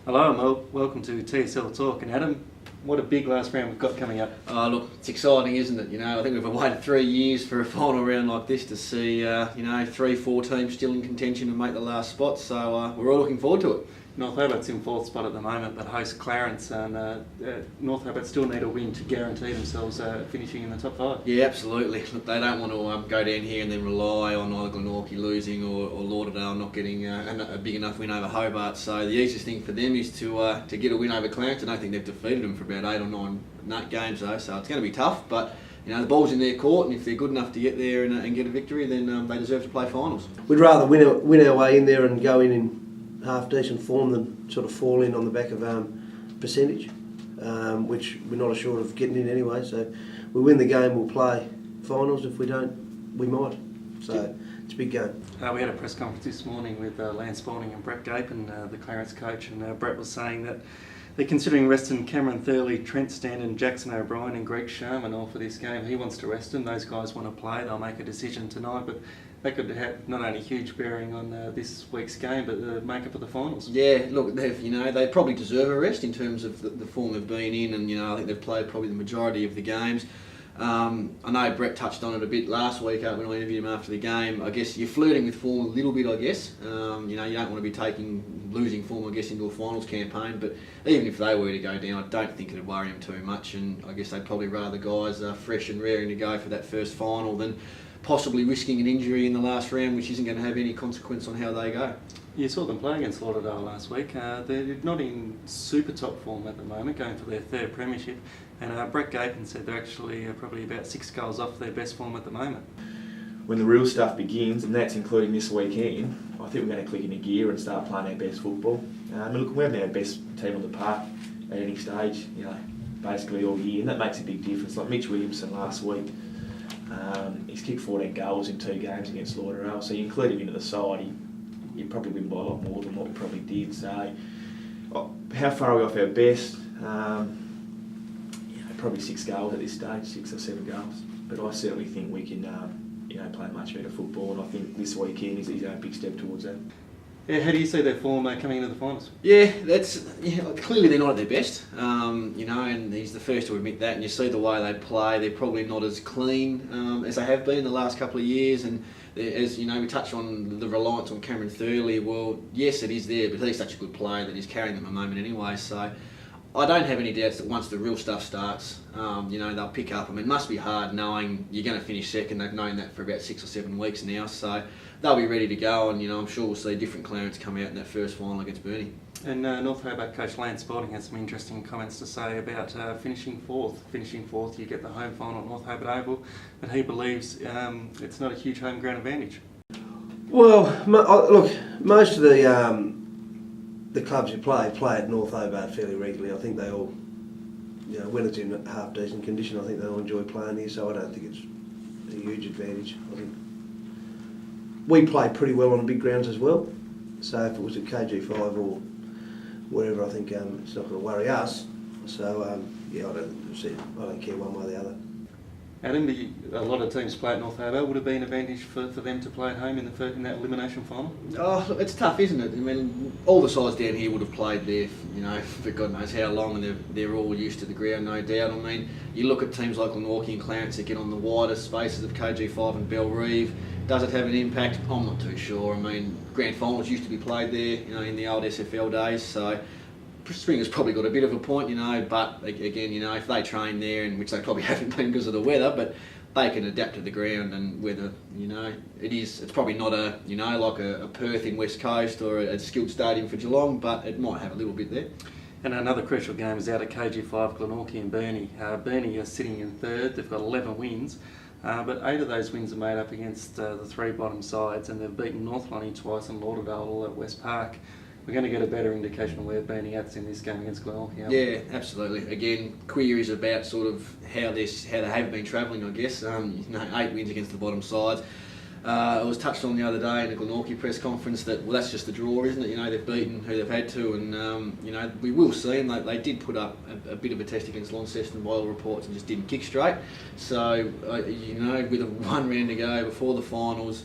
Hello and welcome to TSL Talk. And Adam, what a big last round we've got coming up. Look, it's exciting, isn't it? I think we've waited 3 years for a final round like this to see, 3-4 teams still in contention and make the last spot. So we're all looking forward to it. North Hobart's in fourth spot at the moment, but host Clarence, and North Hobart still need a win to guarantee themselves finishing in the top 5. Yeah, absolutely. Look, they don't want to go down here and then rely on either Glenorchy losing or Lauderdale not getting a big enough win over Hobart. So the easiest thing for them is to get a win over Clarence. I don't think they've defeated them for about 8 or 9 games though, so it's going to be tough. But the ball's in their court, and if they're good enough to get there and get a victory, then they deserve to play finals. We'd rather win our way in there and go in half decent form than sort of fall in on the back of percentage, which we're not assured of getting in anyway. So we win the game, we'll play finals. If we don't, we might. So it's a big game. We had a press conference this morning with Spaulding and Geappen, the Clarence coach, and Brett was saying that they're considering resting Cameron Thurley, Trent Stanton, Jackson O'Brien and Greg Sharman all for this game. He wants to rest them. Those guys want to play. They'll make a decision tonight, but that could have not only huge bearing on this week's game, but the makeup of the finals. Yeah, look, they probably deserve a rest in terms of the form they've been in, and I think they've played probably the majority of the games. I know Brett touched on it a bit last week when I interviewed him after the game. I guess you're flirting with form a little bit, I guess. You don't want to be taking losing form, I guess, into a finals campaign, but even if they were to go down, I don't think it'd worry him too much, and I guess they'd probably rather guys fresh and raring to go for that first final than possibly risking an injury in the last round, which isn't going to have any consequence on how they go. You saw them play against Lauderdale last week. They're not in super top form at the moment, going for their third premiership. And Brett Geappen said they're actually probably about 6 goals off their best form at the moment. When the real stuff begins, and that's including this weekend, I think we're going to click into gear and start playing our best football. Look, we have our best team on the park at any stage, basically all year, and that makes a big difference. Like Mitch Williamson last week, he's kicked 14 goals in 2 games against Lauderdale, so you include him into the side, you'd probably win by a lot more than what we probably did. So, how far are we off our best? Probably 6 goals at this stage, 6 or 7 goals. But I certainly think we can, play much better football, and I think this weekend is a big step towards that. Yeah, how do you see their form coming into the finals? Yeah, clearly they're not at their best, and he's the first to admit that. And you see the way they play; they're probably not as clean as they have been the last couple of years. And as we touched on the reliance on Cameron Thurley. Well, yes, it is there, but he's such a good player that he's carrying them a moment anyway. So I don't have any doubts that once the real stuff starts, they'll pick up. I mean, it must be hard knowing you're going to finish second. They've known that for about 6 or 7 weeks now, so they'll be ready to go. And I'm sure we'll see different Clarence come out in that first final against Burnie. And North Hobart coach Spaulding had some interesting comments to say about finishing fourth. Finishing fourth, you get the home final at North Hobart Oval, but he believes it's not a huge home ground advantage. Well, look, most of the clubs who play at North Hobart fairly regularly. I think they all, when it's in half decent condition, I think they all enjoy playing here. So I don't think it's a huge advantage. I think we play pretty well on big grounds as well. So if it was at KG5 or wherever, I think it's not going to worry us. So I don't care one way or the other. Adam, a lot of teams play at North Hobart. Would it be an advantage for them to play at home in that elimination final? Oh, look, it's tough, isn't it? I mean, all the sides down here would have played there, for God knows how long, and they're all used to the ground, no doubt. I mean, you look at teams like Glenorchy and Clarence that get on the wider spaces of KG5 and Bellerive. Does it have an impact? I'm not too sure. I mean, grand finals used to be played there, in the old SFL days, so Springer's probably got a bit of a point, but again, if they train there, and which they probably haven't been because of the weather, but they can adapt to the ground and whether, it's probably not like a Perth in West Coast or a skilled stadium for Geelong, but it might have a little bit there. And another crucial game is out at KG5, Glenorchy and Burnie. Burnie are sitting in third, they've got 11 wins, but 8 of those wins are made up against the 3 bottom sides, and they've beaten North London twice and Lauderdale at West Park. We're going to get a better indication of where Burnie at's in this game against Glenorchy. Yeah, absolutely. Again, queries about sort of how they have been travelling, I guess. 8 wins against the bottom sides. It was touched on the other day in the Glenorchy press conference that, well, that's just the draw, isn't it? They've beaten who they've had to, and we will see. And they did put up a bit of a test against Launceston by all reports and just didn't kick straight. So, with 1 round to go before the finals,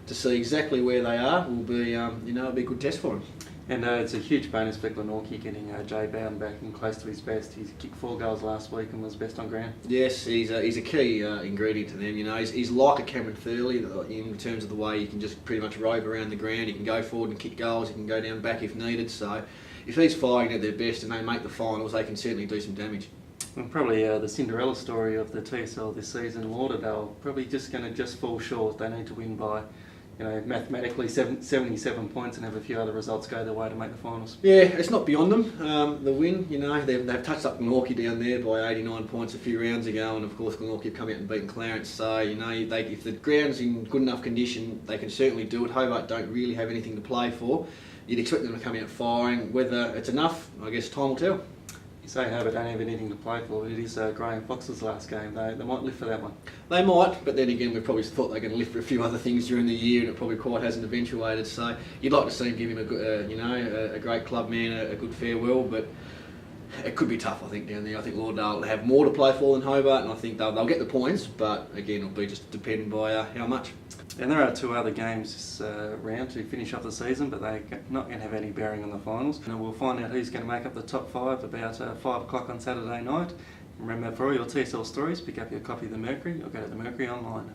to see exactly where they are will be, it'll be a good test for them. And it's a huge bonus for Glenorchy getting Jay Bowden back and close to his best. He's kicked 4 goals last week and was best on ground. Yes, he's a key ingredient to them. You know, he's like a Cameron Thurley in terms of the way he can just pretty much rove around the ground. He can go forward and kick goals. He can go down back if needed. So if he's firing at their best and they make the finals, they can certainly do some damage. And probably the Cinderella story of the TSL this season, Lauderdale, probably just going to fall short. They need to win by, mathematically 77 points and have a few other results go their way to make the finals. Yeah, it's not beyond them, the win. They've touched up Glenorchy down there by 89 points a few rounds ago, and of course Glenorchy have come out and beaten Clarence. So, if the ground's in good enough condition, they can certainly do it. Hobart don't really have anything to play for. You'd expect them to come out firing. Whether it's enough, I guess time will tell. You say Hobart don't have anything to play for, but it is Graham Fox's last game. They might live for that one. They might, but then again, we probably thought they were going to live for a few other things during the year, and it probably quite hasn't eventuated. So you'd like to see him give him a great club man a good farewell, but it could be tough, I think, down there. I think Lauderdale have more to play for than Hobart, and I think they'll get the points, but again, it'll be just depending by how much. And there are 2 other games this round to finish off the season, but they're not going to have any bearing on the finals. And we'll find out who's going to make up the top 5 about 5 o'clock on Saturday night. Remember, for all your TSL stories, pick up your copy of the Mercury or go to the Mercury online.